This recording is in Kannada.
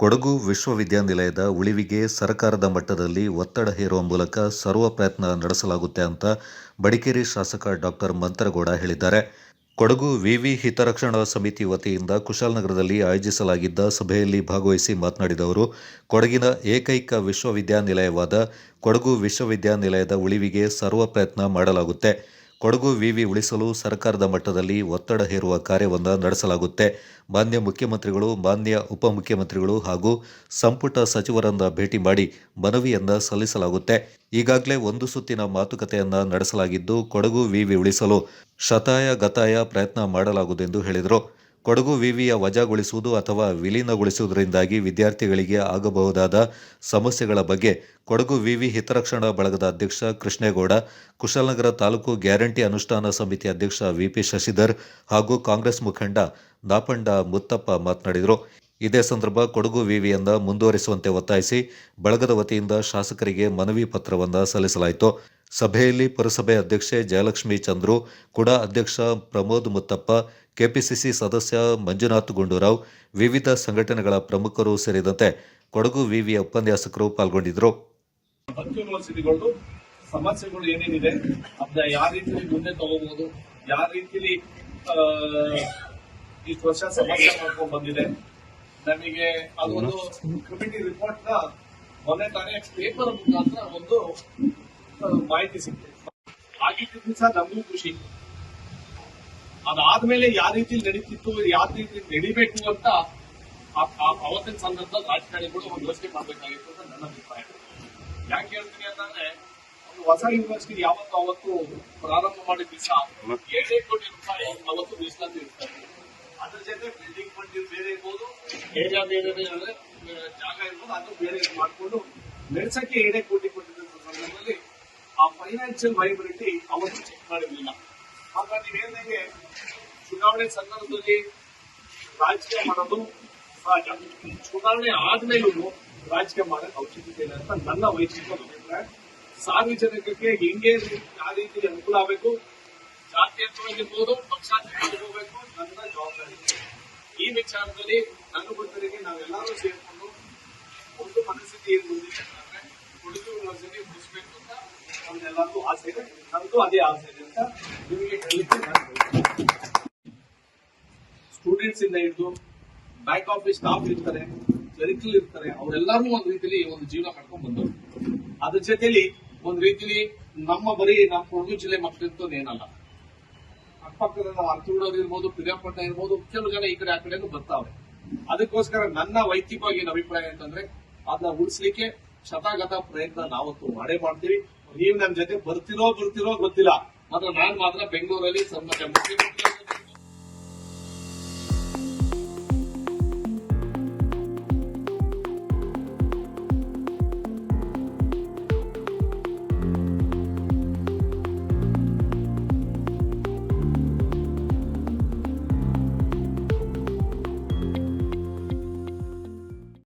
ಕೊಡಗು ವಿಶ್ವವಿದ್ಯಾನಿಲಯದ ಉಳಿವಿಗೆ ಸರ್ಕಾರದ ಮಟ್ಟದಲ್ಲಿ ಒತ್ತಡ ಹೇರುವ ಮೂಲಕ ಸರ್ವ ಪ್ರಯತ್ನ ನಡೆಸಲಾಗುತ್ತೆ ಅಂತ ಮಡಿಕೇರಿ ಶಾಸಕ ಡಾಕ್ಟರ್ ಮಂತರಗೌಡ ಹೇಳಿದ್ದಾರೆ. ಕೊಡಗು ವಿವಿ ಹಿತರಕ್ಷಣಾ ಸಮಿತಿ ವತಿಯಿಂದ ಕುಶಾಲನಗರದಲ್ಲಿ ಆಯೋಜಿಸಲಾಗಿದ್ದ ಸಭೆಯಲ್ಲಿ ಭಾಗವಹಿಸಿ ಮಾತನಾಡಿದ ಅವರು, ಕೊಡಗಿನ ಏಕೈಕ ವಿಶ್ವವಿದ್ಯಾನಿಲಯವಾದ ಕೊಡಗು ವಿಶ್ವವಿದ್ಯಾನಿಲಯದ ಉಳಿವಿಗೆ ಸರ್ವ ಪ್ರಯತ್ನ ಮಾಡಲಾಗುತ್ತೆ. ಕೊಡಗು ವಿವಿ ಉಳಿಸಲು ಸರ್ಕಾರದ ಮಟ್ಟದಲ್ಲಿ ಒತ್ತಡ ಹೇರುವ ಕಾರ್ಯವನ್ನು ನಡೆಸಲಾಗುತ್ತೆ. ಮಾನ್ಯ ಮುಖ್ಯಮಂತ್ರಿಗಳು, ಮಾನ್ಯ ಉಪಮುಖ್ಯಮಂತ್ರಿಗಳು ಹಾಗೂ ಸಂಪುಟ ಸಚಿವರನ್ನ ಭೇಟಿ ಮಾಡಿ ಮನವಿಯನ್ನ ಸಲ್ಲಿಸಲಾಗುತ್ತೆ. ಈಗಾಗಲೇ ಒಂದು ಸುತ್ತಿನ ಮಾತುಕತೆಯನ್ನ ನಡೆಸಲಾಗಿದ್ದು, ಕೊಡಗು ವಿವಿ ಉಳಿಸಲು ಶತಾಯ ಗತಾಯ ಪ್ರಯತ್ನ ಮಾಡಲಾಗುವುದೆಂದು ಹೇಳಿದರು. ಕೊಡಗು ವಿವಿಯ ವಜಾಗೊಳಿಸುವುದು ಅಥವಾ ವಿಲೀನಗೊಳಿಸುವುದರಿಂದಾಗಿ ವಿದ್ಯಾರ್ಥಿಗಳಿಗೆ ಆಗಬಹುದಾದ ಸಮಸ್ಯೆಗಳ ಬಗ್ಗೆ ಕೊಡಗು ವಿವಿ ಹಿತರಕ್ಷಣಾ ಬಳಗದ ಅಧ್ಯಕ್ಷ ಕೃಷ್ಣೇಗೌಡ, ಕುಶಾಲನಗರ ತಾಲೂಕು ಗ್ಯಾರಂಟಿ ಅನುಷ್ಠಾನ ಸಮಿತಿ ಅಧ್ಯಕ್ಷ ವಿಪಿ ಶಶಿಧರ್ ಹಾಗೂ ಕಾಂಗ್ರೆಸ್ ಮುಖಂಡ ನಾಪಂಡ ಮುತ್ತಪ್ಪ ಮಾತನಾಡಿದರು. ಇದೇ ಸಂದರ್ಭ ಕೊಡಗು ವಿವಿಯನ್ನ ಮುಂದುವರಿಸುವಂತೆ ಒತ್ತಾಯಿಸಿ ಬಳಗದ ವತಿಯಿಂದ ಶಾಸಕರಿಗೆ ಮನವಿ ಪತ್ರವನ್ನು ಸಲ್ಲಿಸಲಾಯಿತು. ಸಭೆಯಲ್ಲಿ ಪುರಸಭೆ ಅಧ್ಯಕ್ಷೆ ಜಯಲಕ್ಷ್ಮಿ ಚಂದ್ರು, ಕುಡಾ ಅಧ್ಯಕ್ಷ ಪ್ರಮೋದ್ ಮುತ್ತಪ್ಪ, ಕೆಪಿಸಿಸಿ ಸದಸ್ಯ ಮಂಜುನಾಥ್ ಗುಂಡೂರಾವ್, ವಿವಿಧ ಸಂಘಟನೆಗಳ ಪ್ರಮುಖರು ಸೇರಿದಂತೆ ಕೊಡಗು ವಿವಿಯ ಉಪನ್ಯಾಸಕರು ಪಾಲ್ಗೊಂಡಿದ್ದರು. ಸಮಸ್ಯೆಗಳು ಏನೇನಿದೆ ಅದನ್ನ ಯಾವ ರೀತಿಯಲ್ಲಿ ಮುಂದೆ ತಗೋಬಹುದು, ಯಾವ ರೀತಿಯಲ್ಲಿ ಇಷ್ಟು ವರ್ಷ ಸಮಸ್ಯೆ ಮಾಡ್ಕೊಂಡು ಬಂದಿದೆ. ನಮಗೆ ಅದೊಂದು ಕಮಿಟಿ ರಿಪೋರ್ಟ್ ನ ಮೊನ್ನೆ ತಾನೇ ಪೇಪರ್ ಮುಖಾಂತರ ಒಂದು ಮಾಹಿತಿ ಸಿಗ್ತದೆ. ಆಗಿದ್ದ ದಿವಸ ನಮಗೂ ಖುಷಿ. ಅದಾದ್ಮೇಲೆ ಯಾವ ರೀತಿ ನಡೀತಿತ್ತು, ಯಾವ ರೀತಿ ನಡಿಬೇಕು ಅಂತ ಅವತ್ತಿನ ಸಂದರ್ಭದಲ್ಲಿ ರಾಜಕಾರಣಿಗಳು ಒಂದು ಯೋಚನೆ ಮಾಡಬೇಕಾಗಿತ್ತು ಅಂತ ನನ್ನ ಅಭಿಪ್ರಾಯ. ಯಾಕೆ ಹೇಳ್ತೀನಿ ಅಂತಂದ್ರೆ, ಒಂದು ಹೊಸ ಯೂನಿವರ್ಸಿಟಿ ಯಾವತ್ತು ಅವತ್ತು ಪ್ರಾರಂಭ ಮಾಡಿದ ದಿವಸ 7 ಕೋಟಿ ರೂಪಾಯಿ ಅವತ್ತು ಮೀಸಲಾತಿ ಇರ್ತಾರೆ. ಅದ್ರ ಜೊತೆ ಬಿಲ್ಡಿಂಗ್ ಫಂಡ್ ಬೇರೆ ಇರ್ಬೋದು, ಏರಿಯಾ ಬೇರೆ ಜಾಗ ಇರ್ಬೋದು, ಅದು ಬೇರೆ ಮಾಡಿಕೊಂಡು ನಡೆಸಕ್ಕೆ 7 ಕೋಟಿ ಕೊಟ್ಟಿದ್ದ ಸಂದರ್ಭದಲ್ಲಿ ಆ ಫೈನಾನ್ಷಿಯಲ್ ವೈಬಿಲಿಟಿ ಅವತ್ತು ಚೆಕ್ ಮಾಡಿರ್ಲಿಲ್ಲ. ಹಾಗಾಗಿ ನೀವು ಹೇಳಿದಂಗೆ ಚುನಾವಣೆ ಸಂದರ್ಭದಲ್ಲಿ ರಾಜಕೀಯ ಮಾಡೋದು ಸಹಜ. ಚುನಾವಣೆ ಆದ್ಮೇಲೂ ರಾಜಕೀಯ ಮಾಡಕ್ ಅವಶ್ಯಕತೆ ಇಲ್ಲ ಅಂತ ನನ್ನ ವೈಯಕ್ತಿಕ ಅಭಿಪ್ರಾಯ. ಸಾರ್ವಜನಿಕರಿಗೆ ಹೆಂಗೆ ಯಾವ ರೀತಿ ಅನುಕೂಲ ಆಗಬೇಕು, ಜಾತ್ಯತೀತವಾಗಿರ್ಬೋದು, ಪಕ್ಷಾತೀತ ಹೋಗಬೇಕು, ನನ್ನ ಜವಾಬ್ದಾರಿ. ಈ ವಿಚಾರದಲ್ಲಿ ನನ್ನ ಗುರುತರಿಗೆ ನಾವೆಲ್ಲರೂ ಸೇರ್ಕೊಂಡು ಒಂದು ಮನಸ್ಥಿತಿ ಏನು ಬಂದಿದೆ ಅಂತಂದ್ರೆ ಕೊಡಗು ಯೂನಿವರ್ಸಿಟಿ ಉಳಿಸಬೇಕು ಅಂತ ನಮ್ಮೆಲ್ಲರಿಗೂ ಆಸೆ ಇದೆ. ನನಗೂ ಅದೇ ಆಸೆ ಇದೆ ಅಂತ ನಿಮಗೆ ಹೇಳಲಿಕ್ಕೆ ಸ್ಟೂಡೆಂಟ್ಸ್ ಇಂದ ಹಿಡಿದು ಬ್ಯಾಕ್ ಆಫೀಸ್ ಸ್ಟಾಫ್ ಇರ್ತಾರೆ, ಕ್ಲರಿಕಲ್ ಇರ್ತಾರೆ, ಅವರೆಲ್ಲರೂ ಒಂದ್ ರೀತಿಯಲ್ಲಿ ಒಂದು ಜೀವನ ಕಟ್ಕೊಂಡ್ ಬಂದವರು. ಅದ್ರ ಜೊತೆಲಿ ಒಂದ್ ರೀತಿಲಿ ನಮ್ಮ ಕೊಡಗು ಜಿಲ್ಲೆ ಮಕ್ಕಳಿಂತ ಏನಲ್ಲ, ಅಕ್ಕಪಕ್ಕದ ನಾವು ಅರ್ಥೂಡೋರು ಇರ್ಬೋದು, ಪಿರಿಯಾಪಟ್ಟಣ ಇರ್ಬೋದು, ಕೆಲವು ಜನ ಈ ಕಡೆ ಆ ಕಡೆನೂ ಬರ್ತಾವೆ. ಅದಕ್ಕೋಸ್ಕರ ನನ್ನ ವೈಯಕ್ತಿಕವಾಗಿ ಅಭಿಪ್ರಾಯ ಅಂತಂದ್ರೆ ಅದನ್ನ ಉಳಿಸ್ಲಿಕ್ಕೆ ಶತಾಗತ ಪ್ರಯತ್ನ ನಾವತ್ತು ಮಾಡೇ ಮಾಡ್ತೀವಿ. ನೀವು ನನ್ನ ಜೊತೆ ಬರ್ತಿರೋ ಗೊತ್ತಿಲ್ಲ, ಮಾತ್ರ ನಾನ್ ಮಾತ್ರ ಬೆಂಗಳೂರಲ್ಲಿ ಮುಖ್ಯಮಂತ್ರಿ